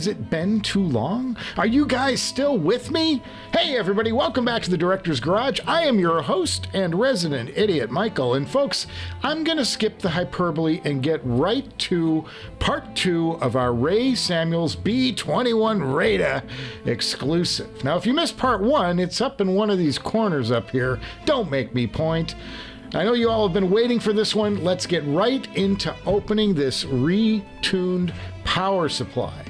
it been too long? Are you guys still with me? Hey everybody, welcome back to the Director's Garage. I am your host and resident idiot, Michael. And folks, I'm gonna skip the hyperbole and get right to part 2 of our Ray Samuels B-21 Radar exclusive. Now, if you missed part 1, it's up in one of these corners up here. Don't make me point. I know you all have been waiting for this one. Let's get right into opening this retuned power supply.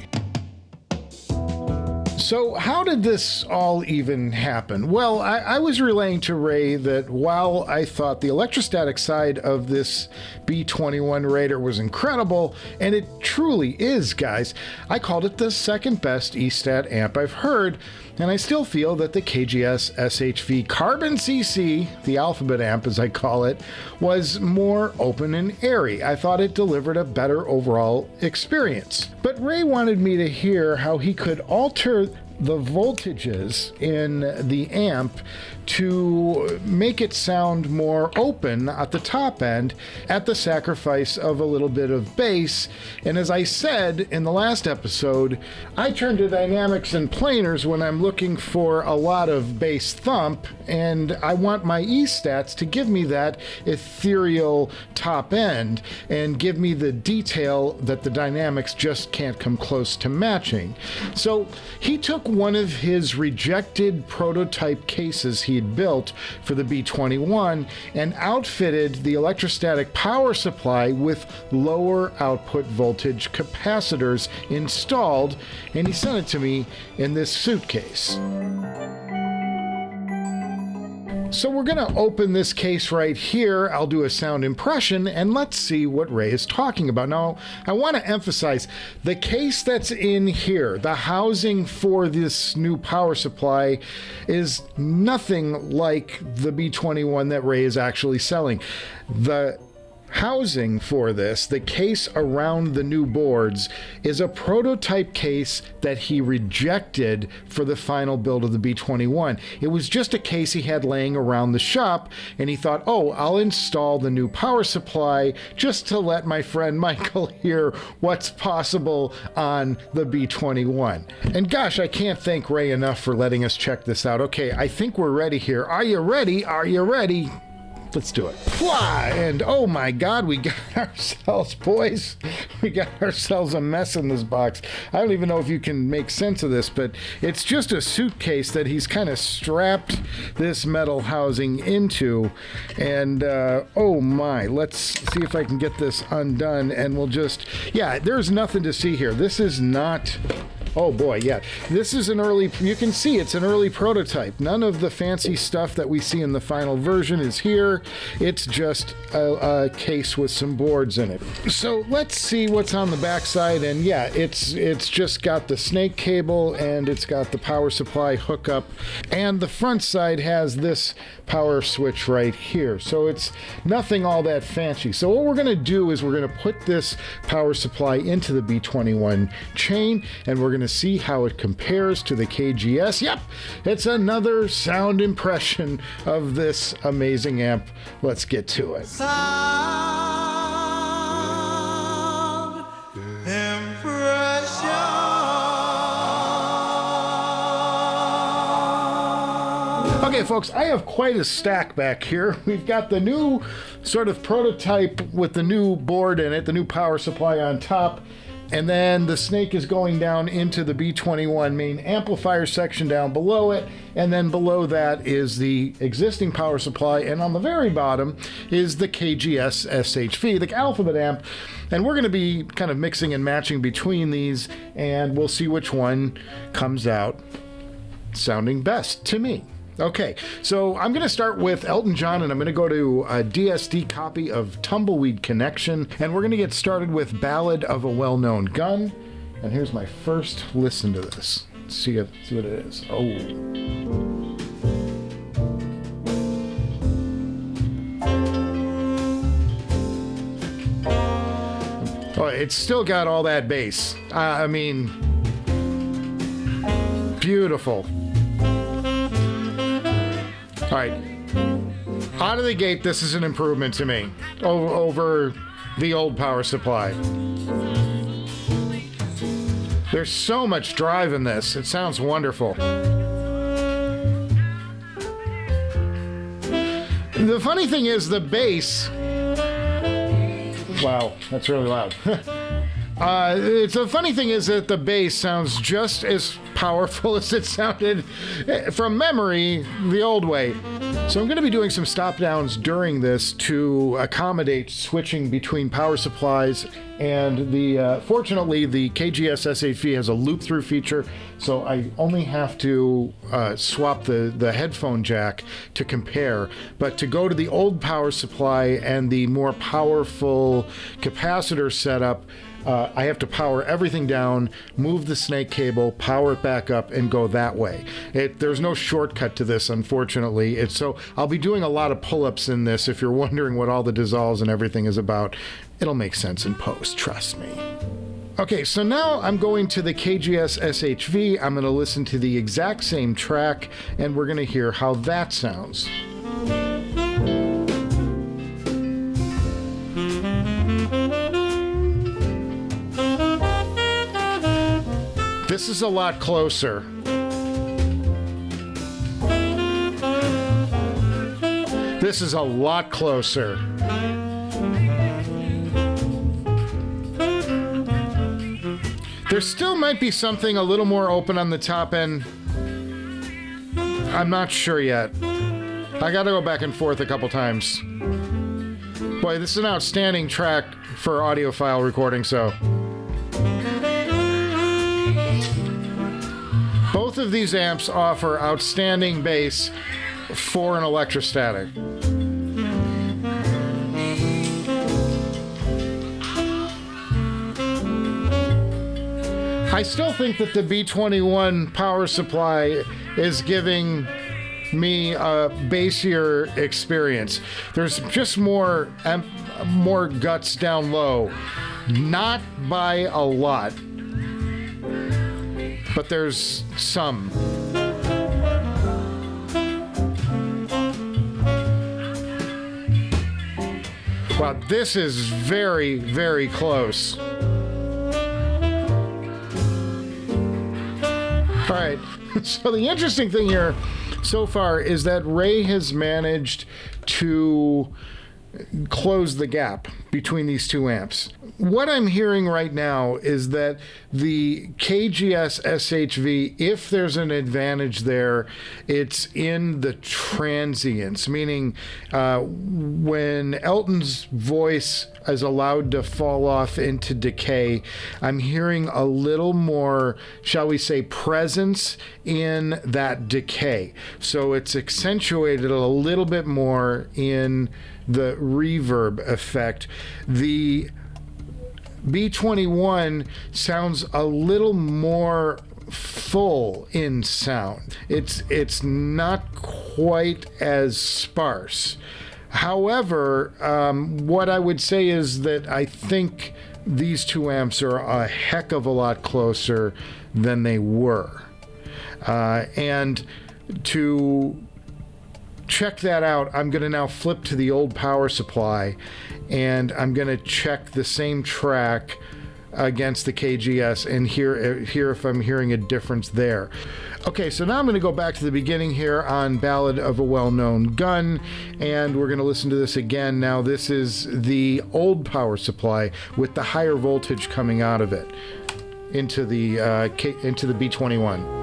So how did this all even happen? Well, I was relaying to Ray that while I thought the electrostatic side of this B-21 Radar was incredible, and it truly is, guys, I called it the second best E-stat amp I've heard, and I still feel that the KGSSHV Carbon CC, the alphabet amp as I call it, was more open and airy. I thought it delivered a better overall experience. But Ray wanted me to hear how he could alter the voltages in the amp to make it sound more open at the top end at the sacrifice of a little bit of bass. And as I said in the last episode, I turn to dynamics and planars when I'm looking for a lot of bass thump, and I want my E-stats to give me that ethereal top end and give me the detail that the dynamics just can't come close to matching. So he took one of his rejected prototype cases he'd built for the B-21 and outfitted the electrostatic power supply with lower output voltage capacitors installed, and he sent it to me in this suitcase. So we're going to open this case right here. I'll do a sound impression and let's see what Ray is talking about. Now, I want to emphasize the case that's in here, the housing for this new power supply, is nothing like the B-21 that Ray is actually selling. The housing for this, the case around the new boards, is a prototype case that he rejected for the final build of the B-21. It was just a case he had laying around the shop, and he thought, oh, I'll install the new power supply just to let my friend Michael hear what's possible on the B-21. And gosh, I can't thank Ray enough for letting us check this out. Okay, I think we're ready here. Are you ready? Are you ready? Let's do it. Fly! And oh my God, we got ourselves, boys, we got ourselves a mess in this box. I don't even know if you can make sense of this, but it's just a suitcase that he's kind of strapped this metal housing into. And oh my, let's see if I can get this undone, and we'll just, yeah, there's nothing to see here. This is not... Oh boy, yeah. This is an early, you can see it's an early prototype. None of the fancy stuff that we see in the final version is here. It's just a case with some boards in it. So let's see what's on the backside. And yeah, it's just got the snake cable and it's got the power supply hookup. And the front side has this power switch right here. So it's nothing all that fancy. So what we're going to do is we're going to put this power supply into the B-21 chain, and we're going to see how it compares to the KGS. Yep, it's another sound impression of this amazing amp. Let's get to it. Sound impression. Okay, folks, I have quite a stack back here. We've got the new sort of prototype with the new board in it, the new power supply on top. And then the snake is going down into the B-21 main amplifier section down below it. And then below that is the existing power supply. And on the very bottom is the KGSSHV, the alphabet amp. And we're going to be kind of mixing and matching between these. And we'll see which one comes out sounding best to me. Okay, so I'm going to start with Elton John, and I'm going to go to a DSD copy of Tumbleweed Connection, and we're going to get started with Ballad of a Well-Known Gun. And here's my first listen to this. Let's see what it is. Oh, it's still got all that bass. I mean, beautiful. All right, out of the gate, this is an improvement to me over the old power supply. There's so much drive in this. It sounds wonderful. The funny thing is the bass. Wow, that's really loud. The funny thing is that the bass sounds just as powerful as it sounded from memory the old way. So I'm going to be doing some stop downs during this to accommodate switching between power supplies, and fortunately the KGSSHV has a loop through feature, so I only have to swap the headphone jack to compare. But to go to the old power supply and the more powerful capacitor setup, I have to power everything down, move the snake cable, power it back up, and go that way. There's no shortcut to this, unfortunately. So I'll be doing a lot of pull-ups in this. If you're wondering what all the dissolves and everything is about, it'll make sense in post, trust me. Okay, so now I'm going to the KGSSHV. I'm going to listen to the exact same track, and we're going to hear how that sounds. This is a lot closer. This is a lot closer. There still might be something a little more open on the top end. I'm not sure yet. I gotta go back and forth a couple times. Boy, this is an outstanding track for audiophile recording, so. Both of these amps offer outstanding bass for an electrostatic. I still think that the B-21 power supply is giving me a bassier experience. There's just more guts down low. Not by a lot, but there's some. Wow, this is very, very close. All right, so the interesting thing here so far is that Ray has managed to close the gap between these two amps. What I'm hearing right now is that the KGSSHV, if there's an advantage there, it's in the transients, meaning when Elton's voice is allowed to fall off into decay, I'm hearing a little more, shall we say, presence in that decay. So it's accentuated a little bit more in the reverb effect. The B-21 sounds a little more full in sound. It's not quite as sparse. However, what I would say is that I think these two amps are a heck of a lot closer than they were. And to check that out, I'm going to now flip to the old power supply, and I'm going to check the same track against the KGS and hear if I'm hearing a difference there. Okay, so now I'm going to go back to the beginning here on Ballad of a Well-Known Gun, and we're going to listen to this again. Now this is the old power supply with the higher voltage coming out of it into the B-21.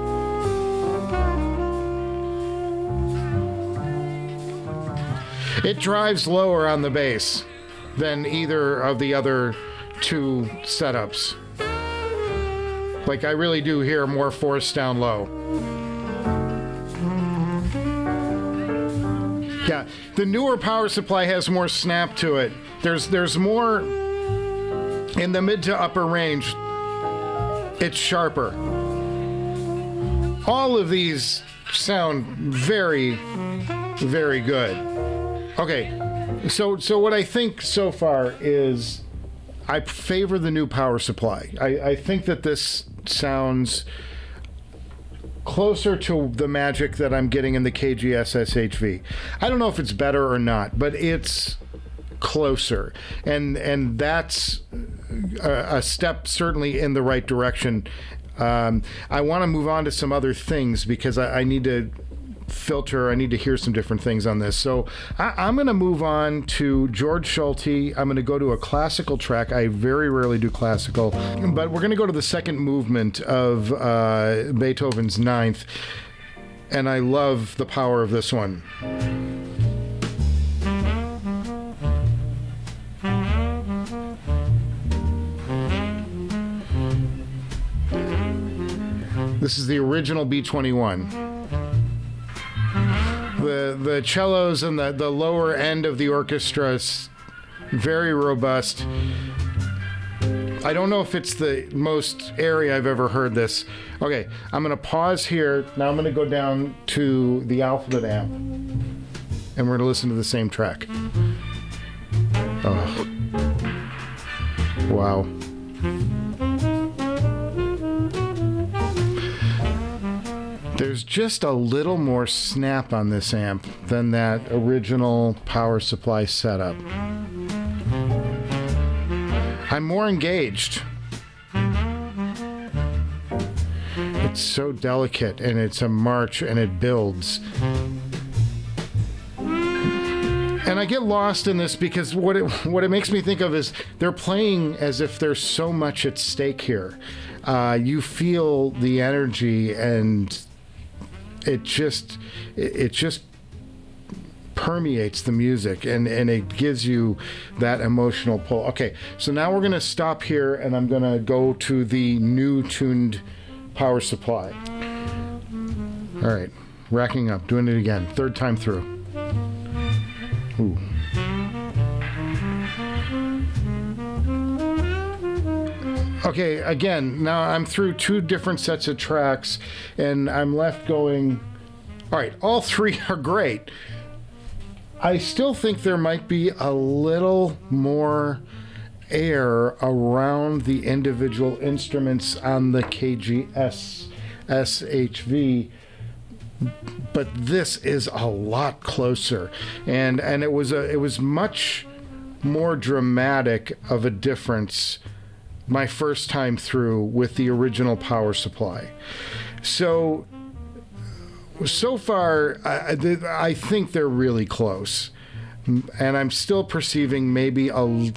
It drives lower on the bass than either of the other two setups. Like, I really do hear more force down low. Yeah, the newer power supply has more snap to it. There's more in the mid to upper range. It's sharper. All of these sound very, very good. Okay, so what I think so far is I favor the new power supply. I think that this sounds closer to the magic that I'm getting in the KGSSHV. I don't know if it's better or not, but it's closer, and that's a step certainly in the right direction I want to move on to some other things because I need to filter. I need to hear some different things on this. So I'm going to move on to George Schulte. I'm going to go to a classical track. I very rarely do classical, but we're going to go to the second movement of Beethoven's Ninth, and I love the power of this one. This is the original B-21. The cellos and the lower end of the orchestra is very robust. I don't know if it's the most airy I've ever heard this. Okay, I'm going to pause here. Now I'm going to go down to the alphabet amp, and we're going to listen to the same track. Oh. Wow. There's just a little more snap on this amp than that original power supply setup. I'm more engaged. It's so delicate, and it's a march, and it builds. And I get lost in this because what it makes me think of is they're playing as if there's so much at stake here. You feel the energy, and it just permeates the music, and it gives you that emotional pull. Okay, so now we're going to stop here, and I'm going to go to the new tuned power supply. All right, racking up, doing it again, third time through. Ooh. Okay, again, now I'm through two different sets of tracks, and I'm left going, all right, all three are great. I still think there might be a little more air around the individual instruments on the KGSSHV, but this is a lot closer, and it was much more dramatic of a difference my first time through with the original power supply. So far, I think they're really close. And I'm still perceiving maybe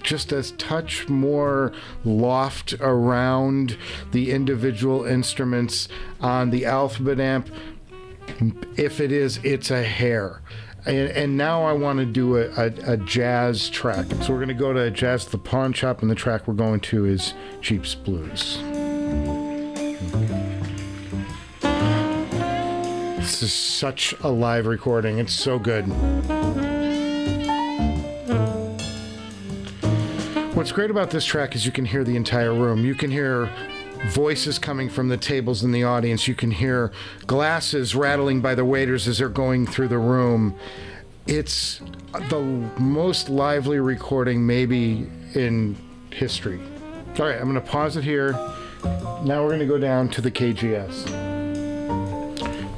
just a touch more loft around the individual instruments on the alphabet amp. If it is, it's a hair. And now I want to do a jazz track. So we're going to go to Jazz at the Pawn Shop, and the track we're going to is Jeep's Blues. This is such a live recording. It's so good. What's great about this track is you can hear the entire room. You can hear voices coming from the tables in the audience. You can hear glasses rattling by the waiters as they're going through the room. It's the most lively recording maybe in history. All right, I'm going to pause it here. Now we're going to go down to the KGS.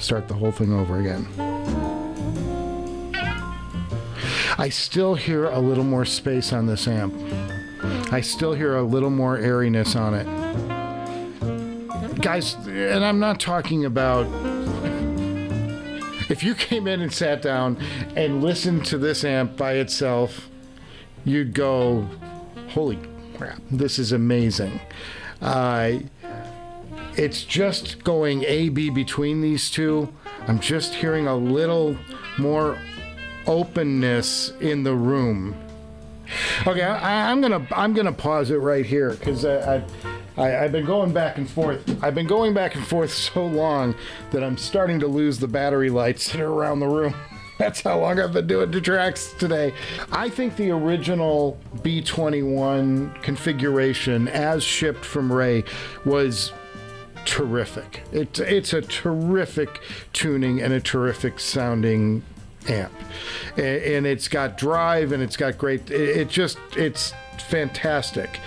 Start the whole thing over again. I still hear a little more space on this amp. I still hear a little more airiness on it. Guys, and I'm not talking about, if you came in and sat down and listened to this amp by itself, you'd go, holy crap, this is amazing. It's just going A-B between these two. I'm just hearing a little more openness in the room. Okay, I'm gonna pause it right here because I've been going back and forth. I've been going back and forth so long that I'm starting to lose the battery lights that are around the room. That's how long I've been doing the tracks today. I think the original B-21 configuration as shipped from Ray was terrific. It's a terrific tuning and a terrific sounding amp, and it's got drive and it's got great, it's fantastic.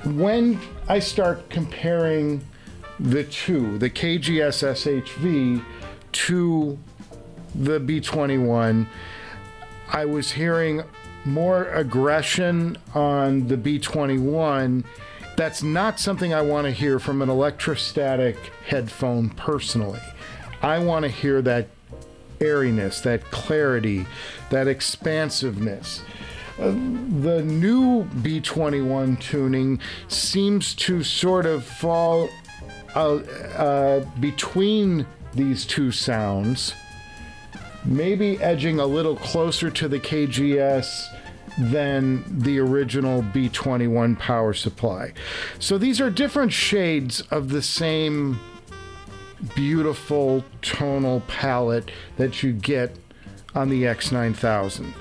When I start comparing the two, the KGSSHV to the B-21, I was hearing more aggression on the B-21 That's not something I want to hear from an electrostatic headphone personally. I want to hear that airiness, that clarity, that expansiveness. The new B-21 tuning seems to sort of fall between these two sounds, maybe edging a little closer to the KGS than the original B-21 power supply. So these are different shades of the same beautiful tonal palette that you get on the X9000.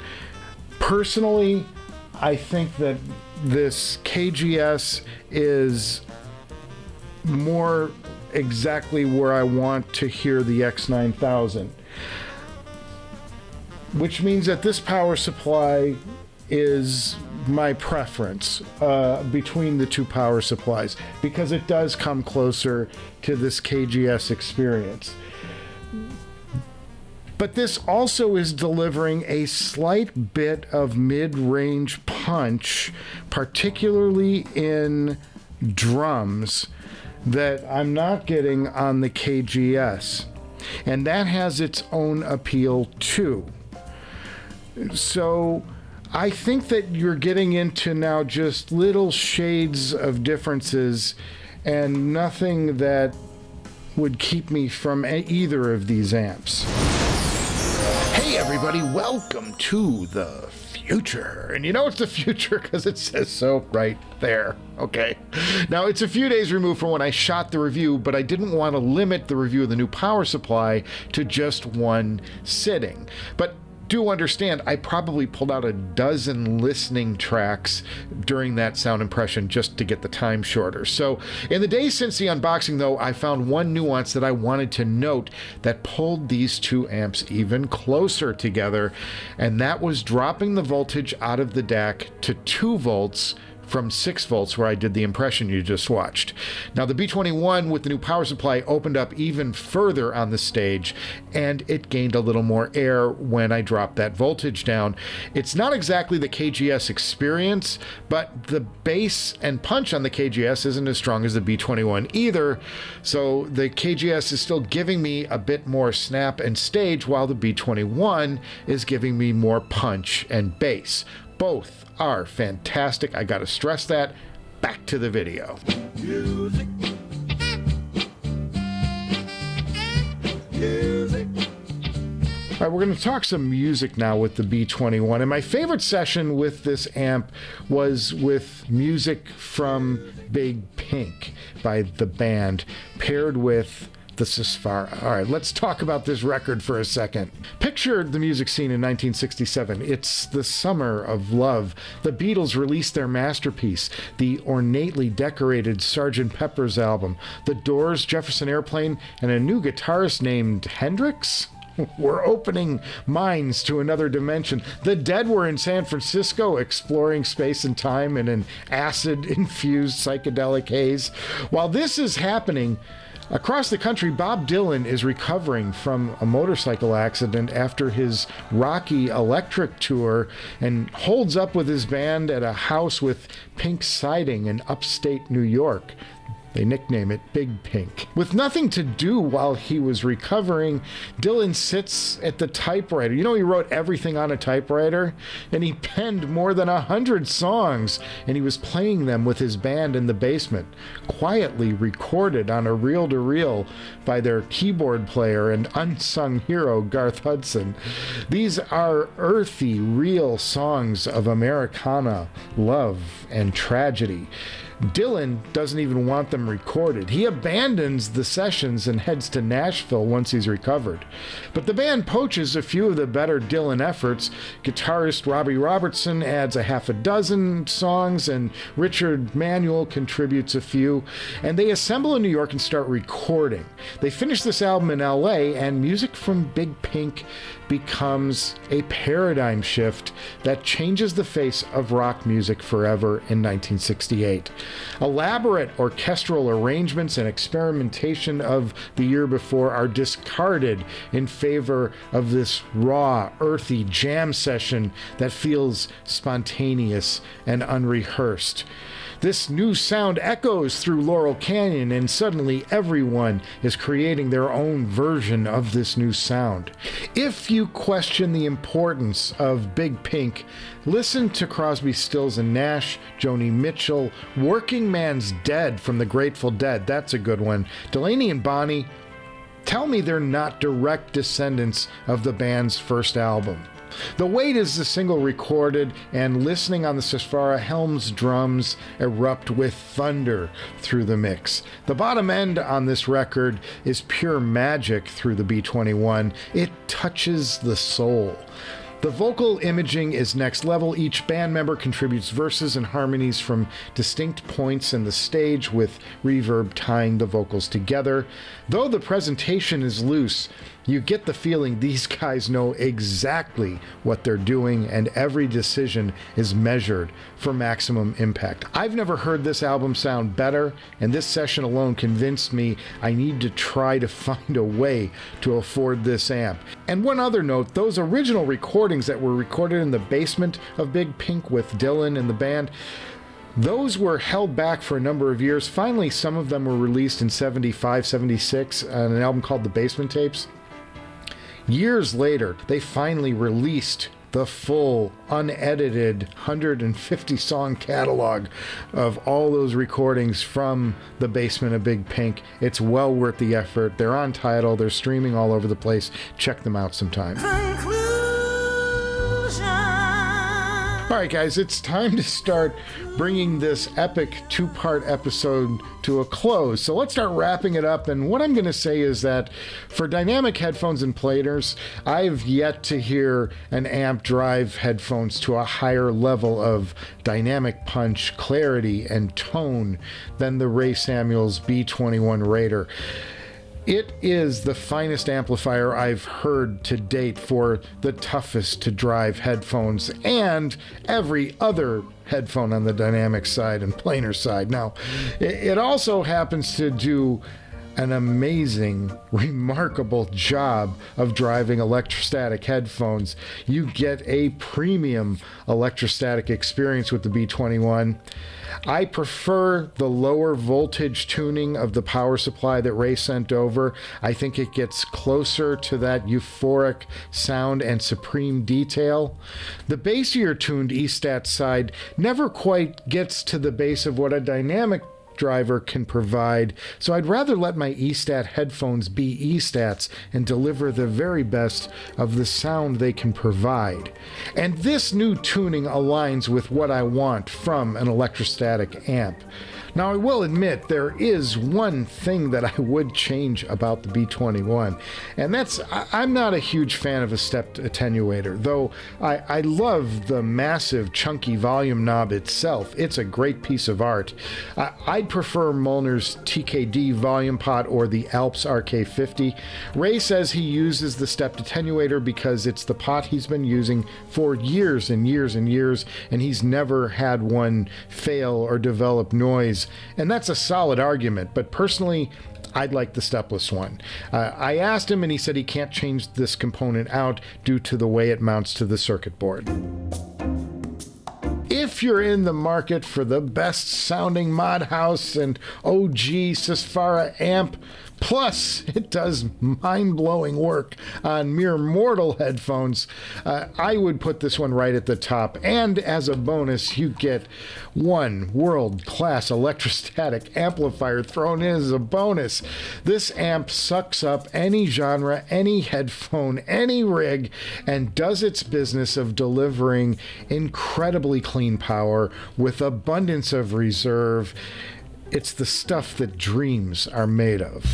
Personally, I think that this KGS is more exactly where I want to hear the X9000, which means that this power supply is my preference between the two power supplies, because it does come closer to this KGS experience. But this also is delivering a slight bit of mid-range punch, particularly in drums, that I'm not getting on the KGS. And that has its own appeal too. So I think that you're getting into now just little shades of differences and nothing that would keep me from either of these amps. Hey everybody, welcome to the future. And you know it's the future because it says so right there. Okay. Now it's a few days removed from when I shot the review, but I didn't want to limit the review of the new power supply to just one sitting. But do understand, I probably pulled out a dozen listening tracks during that sound impression just to get the time shorter. So in the days since the unboxing, though, I found one nuance that I wanted to note that pulled these two amps even closer together, and that was dropping the voltage out of the DAC to 2 volts from 6 volts where I did the impression you just watched. Now the B-21 with the new power supply opened up even further on the stage, and it gained a little more air when I dropped that voltage down. It's not exactly the KGS experience, but the bass and punch on the KGS isn't as strong as the B-21 either, so the KGS is still giving me a bit more snap and stage, while the B-21 is giving me more punch and bass. Both are fantastic. I gotta stress that. Back to the video. Music. Music. All right, we're going to talk some music now with the B-21. And my favorite session with this amp was with music from Big Pink by the band, paired with the Summaria. All right, let's talk about this record for a second. Picture the music scene in 1967. It's the summer of love. The Beatles released their masterpiece, the ornately decorated Sgt. Pepper's album. The Doors, Jefferson Airplane, and a new guitarist named Hendrix were opening minds to another dimension. The Dead were in San Francisco exploring space and time in an acid-infused psychedelic haze. While this is happening, across the country, Bob Dylan is recovering from a motorcycle accident after his Rocky Electric tour and holds up with his band at a house with pink siding in upstate New York. They nickname it Big Pink. With nothing to do while he was recovering, Dylan sits at the typewriter. You know, he wrote everything on a typewriter, and he penned more than 100 songs, and he was playing them with his band in the basement, quietly recorded on a reel-to-reel by their keyboard player and unsung hero, Garth Hudson. These are earthy, real songs of Americana, love, and tragedy. Dylan doesn't even want them recorded. He abandons the sessions and heads to Nashville once he's recovered. But the band poaches a few of the better Dylan efforts. Guitarist Robbie Robertson adds a half a dozen songs, and Richard Manuel contributes a few, and they assemble in New York and start recording. They finish this album in LA, and music from Big Pink becomes a paradigm shift that changes the face of rock music forever in 1968. Elaborate orchestral arrangements and experimentation of the year before are discarded in favor of this raw, earthy jam session that feels spontaneous and unrehearsed. This new sound echoes through Laurel Canyon, and suddenly everyone is creating their own version of this new sound. If you question the importance of Big Pink, listen to Crosby, Stills and Nash, Joni Mitchell, Working Man's Dead from the Grateful Dead. That's a good one. Delaney and Bonnie, tell me they're not direct descendants of the band's first album. The Weight is the single recorded, and listening on the Safara, Helm's drums erupt with thunder through the mix. The bottom end on this record is pure magic through the B-21. It touches the soul. The vocal imaging is next level. Each band member contributes verses and harmonies from distinct points in the stage, with reverb tying the vocals together. Though the presentation is loose, you get the feeling these guys know exactly what they're doing, and every decision is measured for maximum impact. I've never heard this album sound better, and this session alone convinced me I need to try to find a way to afford this amp. And one other note, those original recordings that were recorded in the basement of Big Pink with Dylan and the band, those were held back for a number of years. Finally, some of them were released in 75, 76 on an album called The Basement Tapes. Years later, they finally released the full, unedited 150-song catalog of all those recordings from the basement of Big Pink. It's well worth the effort. They're on Tidal. They're streaming all over the place. Check them out sometime. All right, guys, it's time to start bringing this epic two-part episode to a close. So let's start wrapping it up. And what I'm going to say is that for dynamic headphones and platers, I've yet to hear an amp drive headphones to a higher level of dynamic punch, clarity, and tone than the Ray Samuels B-21 Raider. It is the finest amplifier I've heard to date for the toughest to drive headphones and every other headphone on the dynamic side and planar side. Now, it also happens to do an amazing, remarkable job of driving electrostatic headphones. You get a premium electrostatic experience with the B-21. I prefer the lower voltage tuning of the power supply that Ray sent over. I think it gets closer to that euphoric sound and supreme detail. The bassier tuned E-Stat side never quite gets to the bass of what a dynamic driver can provide, so I'd rather let my E-Stat headphones be E-Stats and deliver the very best of the sound they can provide. And this new tuning aligns with what I want from an electrostatic amp. Now, I will admit there is one thing that I would change about the B-21, and that's I'm not a huge fan of a stepped attenuator, though I love the massive chunky volume knob itself. It's a great piece of art. I'd prefer Molnar's TKD volume pot or the Alps RK50. Ray says he uses the stepped attenuator because it's the pot he's been using for years and years and years, and he's never had one fail or develop noise. And that's a solid argument, but personally, I'd like the stepless one. I asked him, and he said he can't change this component out due to the way it mounts to the circuit board. If you're in the market for the best sounding Mod House and OG Safara amp, plus it does mind-blowing work on mere mortal headphones, I would put this one right at the top. And as a bonus, you get one world-class electrostatic amplifier thrown in as a bonus. This amp sucks up any genre, any headphone, any rig, and does its business of delivering incredibly clean power with abundance of reserve. It's the stuff that dreams are made of.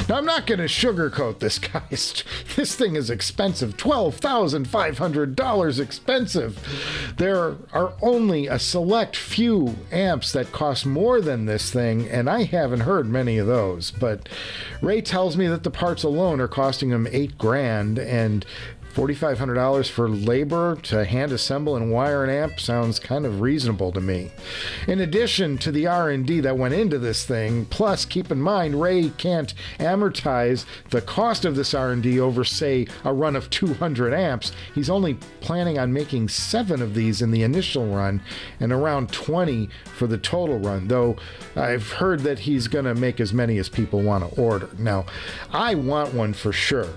Now, I'm not going to sugarcoat this, guys. This thing is expensive. $12,500 expensive. There are only a select few amps that cost more than this thing, and I haven't heard many of those. But Ray tells me that the parts alone are costing him $8,000, and $4,500 for labor to hand assemble and wire an amp sounds kind of reasonable to me. In addition to the R&D that went into this thing, plus keep in mind Ray can't amortize the cost of this R&D over, say, a run of 200 amps. He's only planning on making 7 of these in the initial run and around 20 for the total run, though I've heard that he's going to make as many as people want to order. Now, I want one for sure.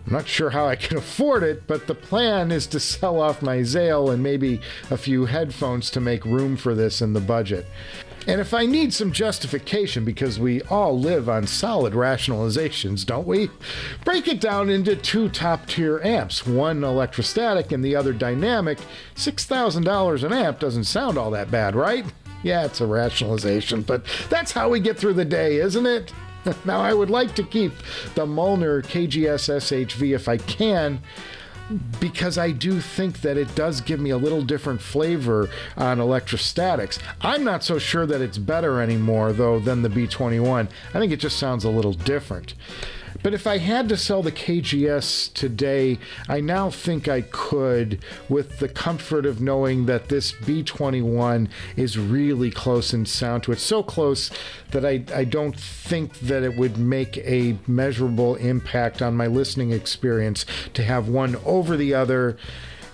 I'm not sure how I can afford it, but the plan is to sell off my Zale and maybe a few headphones to make room for this in the budget. And if I need some justification, because we all live on solid rationalizations, don't we? Break it down into 2 top-tier amps, one electrostatic and the other dynamic. $6,000 an amp doesn't sound all that bad, right? Yeah, it's a rationalization, but that's how we get through the day, isn't it? Now, I would like to keep the Molnar KGSSHV if I can, because I do think that it does give me a little different flavor on electrostatics. I'm not so sure that it's better anymore, though, than the B-21. I think it just sounds a little different. But if I had to sell the KGS today, I now think I could, with the comfort of knowing that this B-21 is really close in sound to it. So close that I don't think that it would make a measurable impact on my listening experience to have one over the other.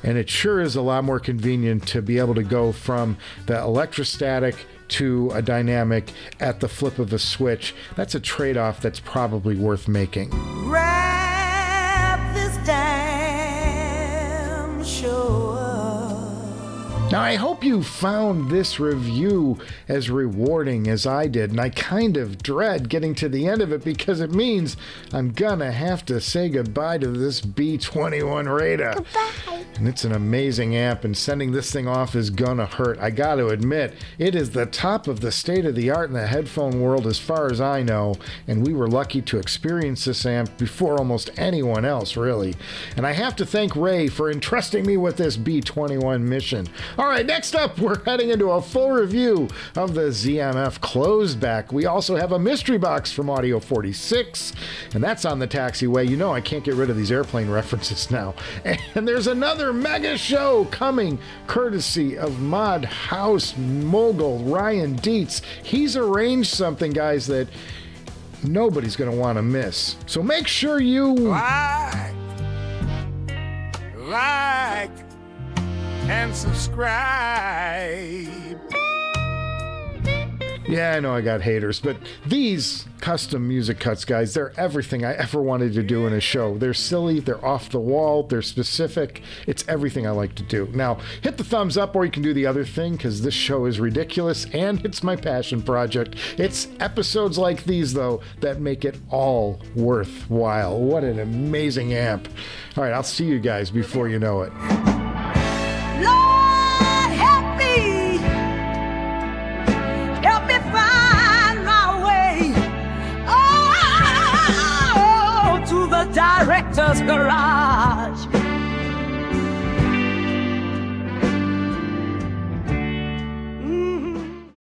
And it sure is a lot more convenient to be able to go from the electrostatic to a dynamic at the flip of a switch. That's a trade-off that's probably worth making. Wrap this damn show up. Now, I hope you found this review as rewarding as I did, and I kind of dread getting to the end of it because it means I'm gonna have to say goodbye to this B-21 Radar. Goodbye. And it's an amazing amp, and sending this thing off is gonna hurt. I gotta admit, it is the top of the state-of-the-art in the headphone world as far as I know, and we were lucky to experience this amp before almost anyone else, really. And I have to thank Ray for entrusting me with this B-21 mission. All right, next up, we're heading into a full review of the ZMF Closeback. We also have a mystery box from Audio 46, and that's on the taxiway. You know I can't get rid of these airplane references now. And there's another mega show coming courtesy of Mod House mogul Ryan Dietz. He's arranged something, guys, that nobody's going to want to miss. So make sure you like, and subscribe. Yeah, I know I got haters, but these custom music cuts, guys, they're everything I ever wanted to do in a show. They're silly, they're off the wall, they're specific. It's everything I like to do. Now, hit the thumbs up, or you can do the other thing, because this show is ridiculous, and it's my passion project. It's episodes like these, though, that make it all worthwhile. What an amazing amp. All right, I'll see you guys before you know it. Lord, help me. Help me find my way. Oh, to the director's garage.